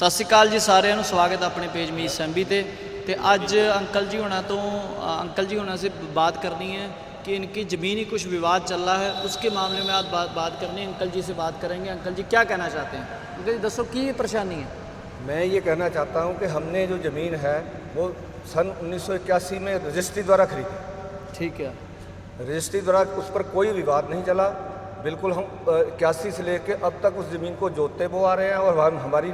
सत श्री अकाल जी सारिਆਂ ਨੂੰ स्वागत है अपने पेज मीर सैंबी ते अज अंकल जी होना से बात करनी है कि इनकी ज़मीनी कुछ विवाद चल रहा है, उसके मामले में आज बात करनी है। अंकल जी से बात करेंगे। अंकल जी क्या कहना चाहते हैं? अंकल जी दसो की परेशानी है? मैं ये कहना चाहता हूँ कि हमने जो ज़मीन है वो सन 1981 में रजिस्ट्री द्वारा खरीदी। ठीक है, रजिस्ट्री द्वारा उस पर कोई विवाद नहीं चला। बिल्कुल हम 81 से लेकर अब तक उस ज़मीन को जोतते वो आ रहे हैं और हमारी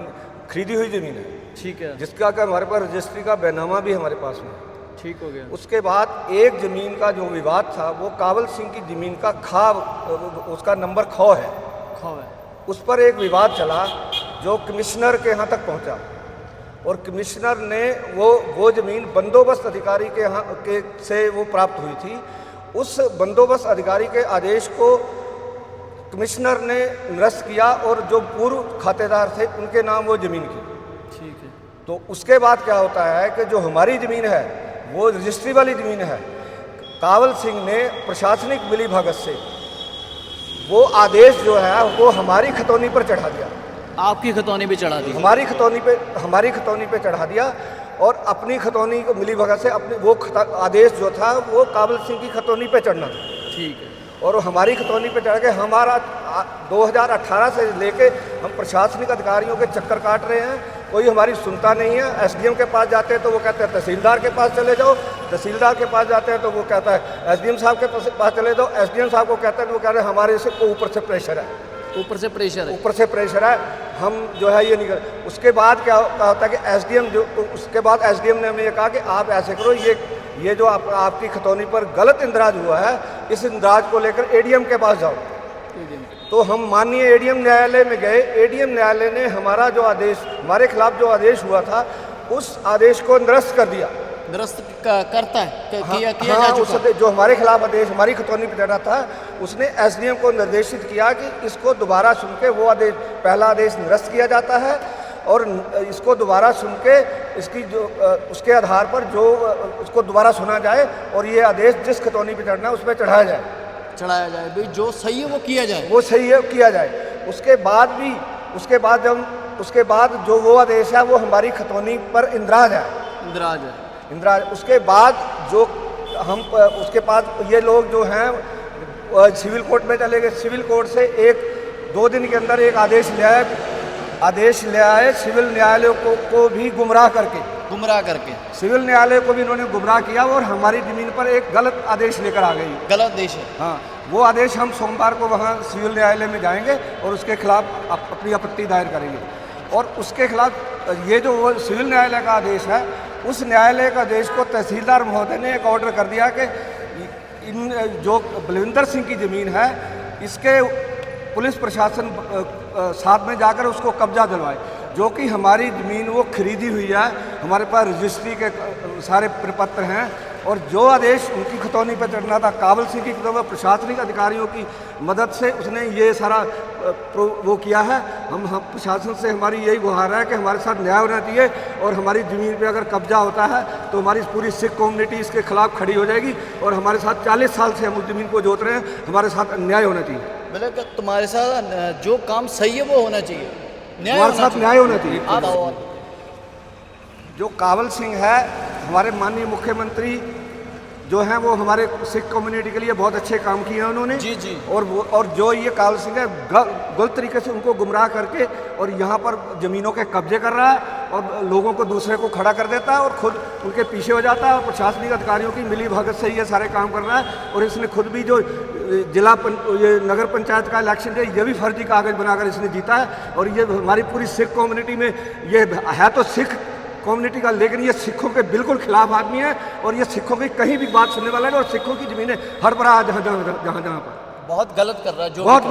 खरीदी हुई ज़मीन है। ठीक है, जिसका कि हमारे पास रजिस्ट्री का बैनामा भी हमारे पास में है। ठीक हो गया। उसके बाद एक ज़मीन का जो विवाद था वो काबल सिंह की ज़मीन का खाब, उसका नंबर खौ है, उस पर एक विवाद चला जो कमिश्नर के यहाँ तक पहुँचा और कमिश्नर ने वो ज़मीन बंदोबस्त अधिकारी के यहाँ से वो प्राप्त हुई थी। उस बंदोबस्त अधिकारी के आदेश को कमिश्नर ने निरस्त किया और जो पूर्व खातेदार थे उनके नाम वो ज़मीन की। ठीक है, तो उसके बाद क्या होता है कि जो हमारी ज़मीन है वो रजिस्ट्री वाली ज़मीन है। काबल सिंह ने प्रशासनिक मिलीभगत से वो आदेश जो है वो हमारी खतौनी पर चढ़ा दिया। आपकी खतौनी पे चढ़ा दी? हमारी खतौनी पे चढ़ा दिया और अपनी खतौनी को मिलीभगत से अपने वो आदेश जो था वो काबल सिंह की खतौनी पे चढ़ना था। ठीक है, और हमारी खतौनी पे चढ़ के हमारा 2018 से लेके हम प्रशासनिक अधिकारियों के चक्कर काट रहे हैं, कोई हमारी सुनता नहीं है। एसडीएम के पास जाते हैं तो वो कहते हैं तहसीलदार के पास चले जाओ, तहसीलदार के पास जाते हैं तो वो कहता है एसडीएम साहब के पास चले जाओ, एसडीएम साहब को कहते हैं तो वो कह रहे हैं हमारे से ऊपर से प्रेशर है, ऊपर से प्रेशर है, हम जो है ये नहीं कर। उसके बाद क्या होता है कि एसडीएम उसके बाद एसडीएम ने हमें ये कहा कि आप ऐसे करो, ये जो आपकी खतौनी पर गलत इंदराज हुआ है, इस इंदराज को लेकर एडीएम के पास जाओ। तो हम माननीय एडीएम न्यायालय में गए। एडीएम न्यायालय ने हमारा जो आदेश, हमारे खिलाफ जो आदेश हुआ था, उस आदेश को निरस्त कर दिया। निरस्त करता है? किया जा चुका। जो हमारे खिलाफ आदेश हमारी खतौनी पर चढ़ा था उसने एसडीएम को निर्देशित किया कि इसको दोबारा सुन के वो आदेश, पहला आदेश निरस्त किया जाता है और इसको दोबारा सुन के इसकी जो उसके आधार पर जो उसको दोबारा सुना जाए और ये आदेश जिस खतौनी पर चढ़ना है उस पर चढ़ाया जाए भाई, जो सही है वो किया जाए, वो सही है किया जाए। उसके बाद जो वो आदेश है वो हमारी खतौनी पर इंदराज है। उसके बाद जो हम उसके बाद ये लोग जो हैं सिविल कोर्ट में चले गए। सिविल कोर्ट से 1-2 दिन के अंदर एक आदेश ले आए सिविल न्यायालय को भी गुमराह करके सिविल न्यायालय को भी इन्होंने गुमराह किया और हमारी ज़मीन पर एक गलत आदेश लेकर आ गई। गलत आदेश है? हाँ, वो आदेश हम सोमवार को वहाँ सिविल न्यायालय में जाएंगे और उसके खिलाफ अपनी आपत्ति दायर करेंगे। और उसके खिलाफ ये जो वो सिविल न्यायालय का आदेश है, उस न्यायालय का आदेश को तहसीलदार महोदय ने एक ऑर्डर कर दिया कि इन जो बलविंदर सिंह की ज़मीन है इसके पुलिस प्रशासन साथ में जाकर उसको कब्जा दिलवाए, जो कि हमारी ज़मीन वो खरीदी हुई है। हमारे पास रजिस्ट्री के सारे प्रपत्र हैं और जो आदेश उनकी खतौनी पर चढ़ना था काबल सिंह की खतौनी, प्रशासनिक अधिकारियों की मदद से उसने ये सारा वो किया है। हम प्रशासन से हमारी यही गुहार है कि हमारे साथ न्याय होना चाहिए और हमारी ज़मीन पे अगर कब्जा होता है तो हमारी पूरी सिख कम्युनिटी इसके खिलाफ खड़ी हो जाएगी और हमारे साथ 40 साल से हम उस ज़मीन को जोत रहे हैं, हमारे साथ अन्याय होना चाहिए। मतलब तुम्हारे साथ जो काम सही है वो होना चाहिए, हमारे साथ न्याय होना चाहिए। जो काबल सिंह है, हमारे माननीय मुख्यमंत्री जो हैं वो हमारे सिख कम्युनिटी के लिए बहुत अच्छे काम किए हैं उन्होंने। जी। और जो ये काबल सिंह है गलत तरीके से उनको गुमराह करके और यहाँ पर ज़मीनों के कब्जे कर रहा है और लोगों को दूसरे को खड़ा कर देता है और खुद उनके पीछे हो जाता है और प्रशासनिक अधिकारियों की मिलीभगत से ये सारे काम कर रहा है। और इसने खुद भी जो ये नगर पंचायत का इलेक्शन है ये भी फर्जी कागज़ बनाकर इसने जीता है। और ये हमारी पूरी सिख कम्युनिटी में ये है तो सिख कम्युनिटी का, लेकिन ये सिखों के बिल्कुल खिलाफ आदमी है और ये सिखों की कहीं भी बात सुनने वाला है और सिखों की ज़मीनें हड़बड़ा जहाँ पर बहुत गलत कर रहा है, जो बहुत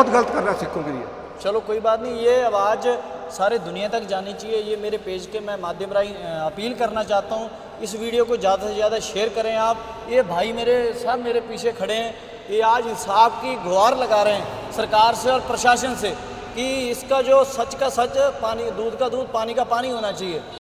गलत कर रहा है सिखों के लिए। चलो कोई बात नहीं, ये आवाज़ सारे दुनिया तक जानी चाहिए। ये मेरे पेज के मैं माध्यम राही अपील करना चाहता हूँ, इस वीडियो को ज़्यादा से ज़्यादा शेयर करें आप। ये भाई मेरे पीछे खड़े हैं, ये आज इंसाफ की गुहार लगा रहे हैं सरकार से और प्रशासन से कि इसका जो सच का सच, दूध का दूध पानी का पानी होना चाहिए।